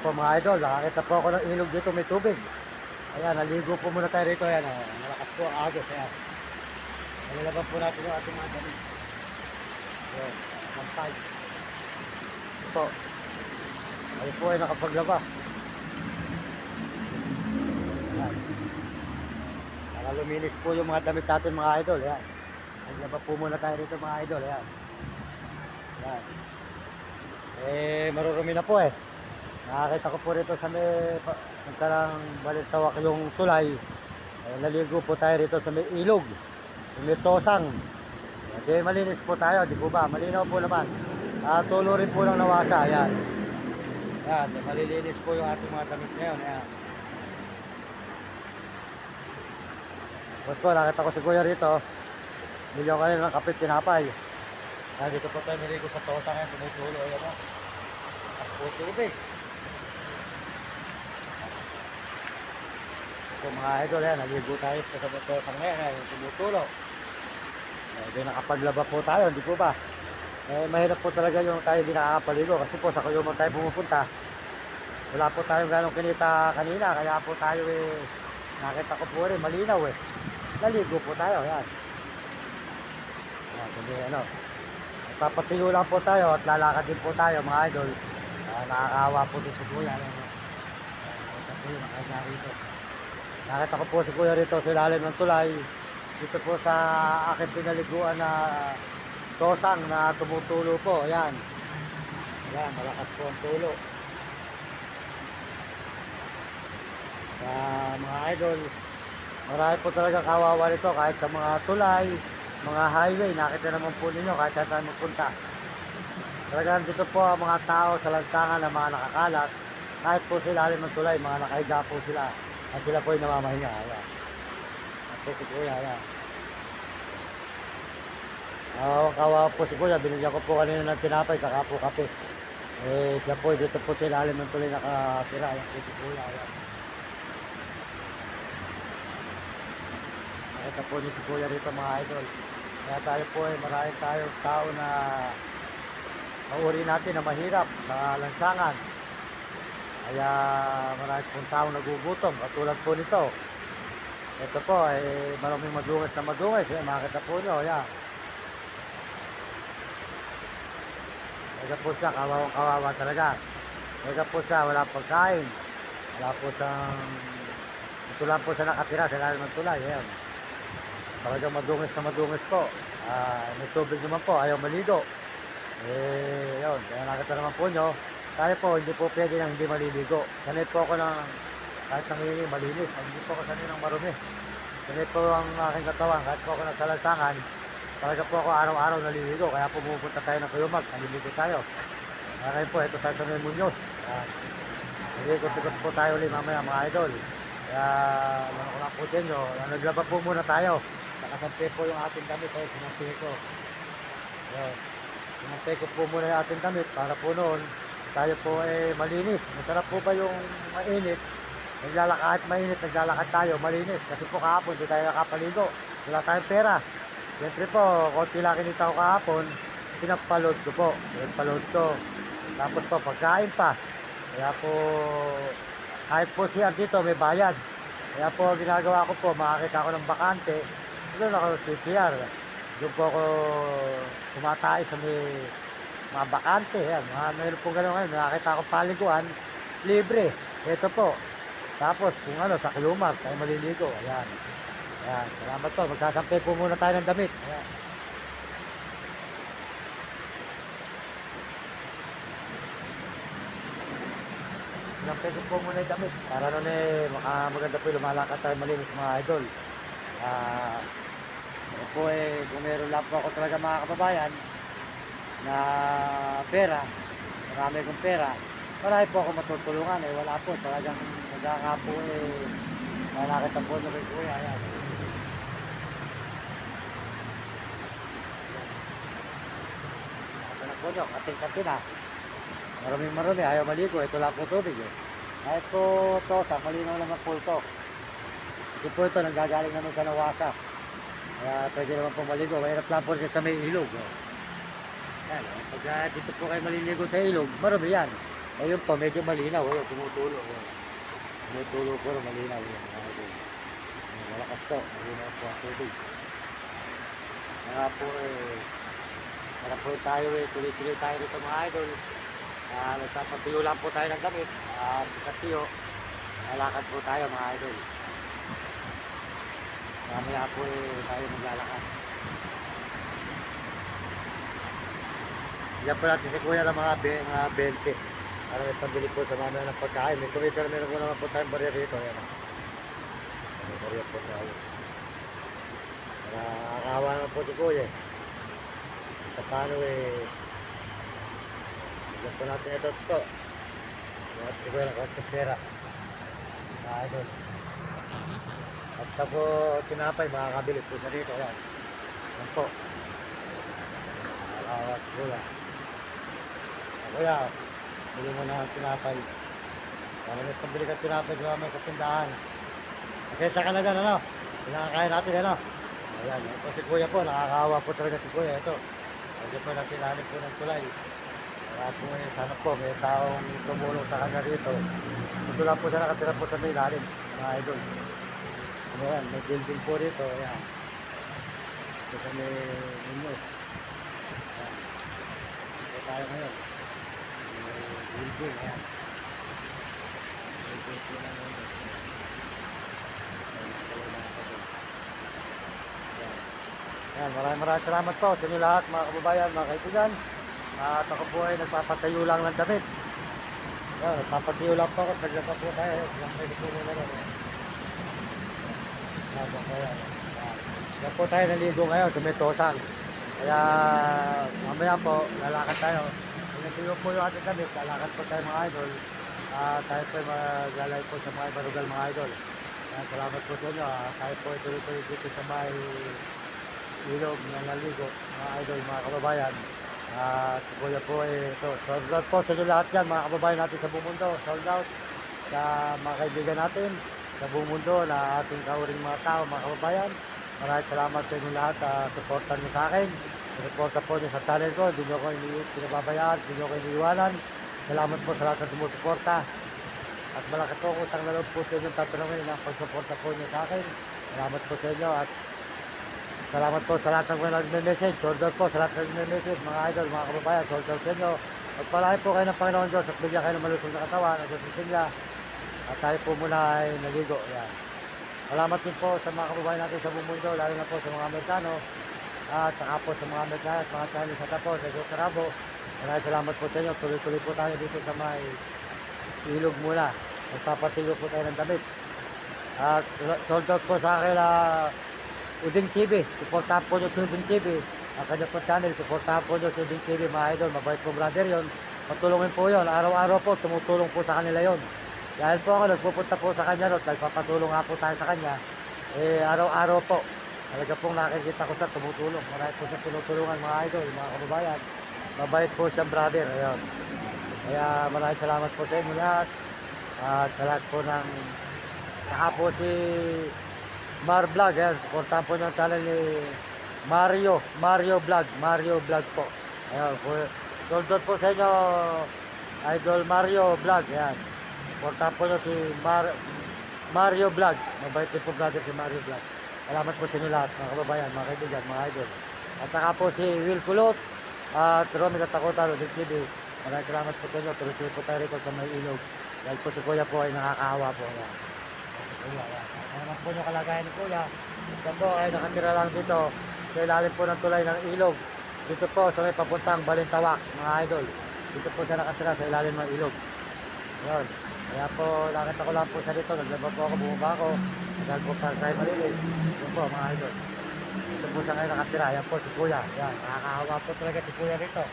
po mga idol, nakakita po ako ng ilog dito, may tubig. Ayan, naligo po muna tayo rito. Ayan, malakas po ang agos. Ayan, nalalaban po natin yung ating mga damit. Ayan, kampay. Ito, ay po ay nakapaglaba. Ayan, para luminis po yung mga damit natin mga idol. Ayan, naglaba po muna tayo rito mga idol. Ayan, ayan. Marurumi na po eh. Nakakita ko po rito sa may nagkarang balintawak yung tulay. Naligo po tayo rito sa may ilog, sa may tosang. Di malinis po tayo, di po ba? Malinaw po naman. Tulo rin po ng nawasa. Ayan. Ayan, malilinis po yung ating mga damit ngayon. Ayan. Tapos po, nakita ko si Kuya rito. Milyon kayo ng kapit tinapay. Ayan, dito po tayo naligo sa tosang. Ayan, tumutulo. Ayan o. At po tubig. So mga idol, yan, naligo tayo sa sabotosang ngayon, yung tumutulo. Di nakapaglaba po tayo, hindi po ba? Mahirap po talaga yung tayo hindi nakakapaligo kasi po sa Kuyumang tayo pumupunta. Wala po tayong ganong kinita kanina, kaya po tayo nakita ko po rin, malinaw Naligo po tayo, yan. Hindi papatiyo lang po tayo at lalakad din po tayo mga idol. Nakakawa po din sa kuya. Papatiyo, nakaya rito. Nakita ko po si Kuya rito sa ilalim ng tulay. Dito po sa aking pinaliguan na tosang na tumutulo po. Ayan. Ayan, malakas po ang tulo. Mga idol, marami po talaga kawawa nito kahit sa mga tulay, mga highway. Nakita naman po ninyo kahit saan magpunta. Talagang dito po ang mga tao sa lansangan na mga nakakalat. Kahit po sa ilalim ng tulay, mga nakahiga po sila. At sila po yung namamahinga. Ayan. At po si Kuya. Ayan. Kawawa po si Kuya. Binigyan ko po kanina ng tinapay. Saka po kape. Siya po dito po sa ilalim ng tuloy nakatira. Ayan po si Kuya. Ayan. Nakita po niyo si Kuya rito mga idol. Kaya tayo po maraming tayong tao na mauri natin na mahirap sa lansangan. Kaya maraming pong taong nagugutom katulad po nito. Ito po maraming madungis na madungis. Makita po nyo. Ayan. Ito po siya, kawawang kawawa talaga. Ito po siya, wala pagkain. Wala po siyang ito lang po siya nakatira sa ilalim ng tulay. Ayan. Talagang madungis na madungis po. May tubig naman po, ayaw maligo. Yun, kaya nakita naman po nyo. Tayo po, hindi po pwede nang hindi maliligo. Sanay po ako ng kahit nangingi malinis. Hindi po ako sanay ng marumi. Sanay po ang aking katawan. Kahit po ako nagsalansangan, talaga po ako araw-araw naliligo. Kaya po pupunta tayo ng Kuyumag, naliligo tayo. Kaya po, ito tayo sa May Muñoz. Naliligo-tigot po tayo ulit mamaya mga idol. Kaya, ano ko lang po din nyo, naglaba po muna tayo. Nakasampi po yung ating damit. Sinampi ko. Sinampi ko po muna yung ating damit para po noon tayo po malinis. Masarap po ba yung mainit? Naglalakad, mainit, naglalakad tayo, malinis. Kasi po kahapon, hindi tayo nakapaligo. Wala tayong pera. Siyempre po, konti lang kinita ko kahapon, pinapaload ko po. Pinapaload ko. Tapos po, pagkain pa. Kaya po, kahit po siya dito, may bayad. Kaya po, ginagawa ko po, makakita ko ng bakante. Doon ako si CR. Doon po ako tumatay sa mga bakante. Yan. Mayroon po gano'n ngayon. Nakakita akong paliguan. Libre. Ito po. Tapos kung sa Kuyumag, tayo maliligo. Ayan. Ayan. Salamat po. Magsasampay po muna tayo ng damit. Ayan. Sampay ko po muna yung damit. Para nun maganda po lumalakad tayo malinis mga idol. Ako po kung meron lang po ako talaga mga kababayan na pera, marami kong pera, marami po ako matutulungan wala po, talagang nagkaka po nakita po na kay Kuya. Ayan. Nakita po nyo, kating-kating marami, ayaw maligo, ito lang po tubig kahit po tosa, malinaw naman po ito. Ito po ito, nanggagaling naman sa nawasa. Kaya pwede naman po maligo. Mahirap lang po siya sa may ilog. Yan, pag dito po kayo maliligo sa ilog, marami yan. Ayun po, medyo malinaw. Ayun, tumutulo. Ayun. Tumutulo po, malinaw. Ayun, mga idol. Ayun, malakas to. Malinaw po ang tubig. Kaya po para po tayo tuloy-tuloy tayo rito mga idol. Nagpapatuyo lang po tayo ng damit. Pagkatiyo, lalakad po tayo mga idol. Mamaya po tayo maglalakad. Diyan po natin si Kuya ng mga 20. Para may pambili po sa mamaya ng pagkain. May kumita na meron po naman po tayong barya rito. Ayan. May barya po tayo. Nakakawa naman po si Kuya. Sa paano diyan po natin ito. At si Kuya ng konting pera. Mga idol. At po tinapay, makakabili po sa dito. Ayan. Ayan po. Nakakawa si Kuya. Kuya, bili mo na ang tinapay. Para may pambili ka tinapay sa tindahan. Pasensya ka na dyan, ano? Pinakakain natin, ano? Ayan, ito si Kuya po. Nakakawa po talaga si Kuya. Ito. Medyo po nasilalim po ng tulay. Kaya po sana po may taong tumulong sa kanya rito. Ito lang po siya nakatira po sa may ilalim. Mga idol. Ayan, may building po rito. Ayan. Ito sa may Muñoz. Ayan. Ito tayo ngayon. Building, ayan. Building po na ngayon. Ayan, maraming salamat po sa inyo lahat mga kababayan, mga kaibigan. At ako po ay nagpapatayo lang ng damit. Ayan, nagpapatayo lang po ako. Sagla pa po tayo. Silang pwede po nila rin. Ayan po tayo naligo ngayon sa Metosang. Kaya mamaya po, lalakad tayo. Pinatuyo po yung ating damit. Lalakad po tayo mga idol. Tayo po maglalay po sa mga barugal mga idol. Ayan, salamat po sa inyo. Tayo po tuloy-tuloy dito sa may ilog na naligo mga idol, mga kababayan. Si Kuya po ito, sold out po sa inyo lahat yan mga kababayan natin sa buong mundo. Sold out sa mga kaibigan natin sa buong mundo na ating kauring mga tao mga kababayan. Maraming salamat sa inyo lahat. Supportan niyo sa akin. Supportan po niyo sa channel ko. Hindi niyo ako pinababayaan, hindi niyo ako iniiwanan. Salamat po sa lahat ng sumusuporta. At malaki po ang utang na loob po sa inyo tatanungin ang pagsuporta po niyo sa akin. Salamat po sa inyo at salamat po sa lahat ng mga nagme-message. Sold out po sa lahat ng nagme-message. Mga idol, mga kababayan, sold out sa inyo. Magpalain po kayo ng Panginoon Diyos at bigyan kayo ng malusog na katawan at sisilya. At tayo po muna ay naligo. Yan. Salamat din po sa mga kababayan natin sa buong mundo, lalo na po sa mga Amerikano. At saka po sa mga Amerikano at mga Chinese at po sa Karabo. Maraming salamat po sa inyo. Tuloy-tuloy po tayo dito sa may ilog muna. Magpapatigo po tayo ng damit. At sold out po sa akin Uding TV. Supportahan po nyo sa Uding TV. Ang kanya po channel, supportahan po nyo sa Uding TV mga idol. Mabait po brother yon. Patulungin po yon. Araw-araw po tumutulong po sa kanila yon. Dahil po ako nagpupunta po sa kanya ron. Nagpapatulong nga po tayo sa kanya. Araw-araw po. Talaga pong nakikita ko sa tumutulong. Marami po siya tinutulungan mga idol, mga kababayan. Mabait po siyang brother. Ayun. Kaya maraming salamat po sa inyo lahat. At sa lahat po ng saka po si Mar Vlog. Ayan, supportahan po ng channel ni Mario Vlog po. Ayan, sold out po sa inyo Idol Mario Vlog. Ayan, supportahan po nyo si Mario Vlog. Mabait din po brother si Mario Vlog. Salamat po sa inyo lahat mga kababayan, mga kaibigan, mga idol. At saka po si Will Kulot at Romy Katakutan, Uding TV. Maraming salamat po sa inyo. Tuloy-tuloy po tayo rito sa may ilog. Dahil po si Kuya po ay nakakahawa po. Ayan. Kuya, ayan. Ano naman po yung kalagayan ni Kuya. Ito po ay nakatira lang dito sa ilalim po ng tulay ng ilog. Dito po sa may papuntang Balintawak, mga idol. Dito po siya nakatira sa ilalim ng ilog. Ayan. Kaya po nakita ko lang po siya dito. Naglaba po ako, bumaba ako. Dahil po para tayo malilis. Ito po mga idol. Dito po siya ngayon nakatira. Ayan po si Kuya. Ayan. Nakakahawa po talaga si Kuya rito.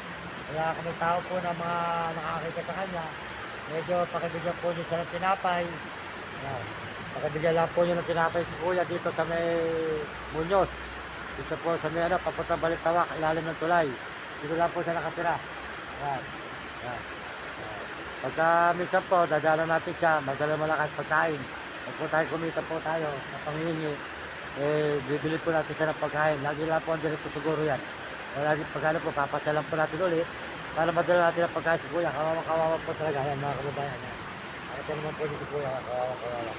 Kaya kung may tao po na mga nakakita sa kanya, medyo pakibigyan po niyo siya ng tinapay. Ayan. Pakibigyan lang po niyo ng tinapay si Kuya dito sa may Muñoz. Dito po sa may papuntang Balintawak, ilalim ng tulay. Dito lang po siya nakatira. Ayan. Ayan. Pagka minsan po, dadala natin siya, magdala mo lang kahit pagkain. Pag po tayo kumita po tayo sa panghihingi, bibili po natin siya ng pagkain. Lagi lang po ang dirito siguro yan. Lagi pagkano po, papasyalan po natin ulit. Para madala natin ang pagkain si kuya. Kawawa po talaga. Ayan mga kababayan. Ayan. Nakita naman po si kuya. Kawawa.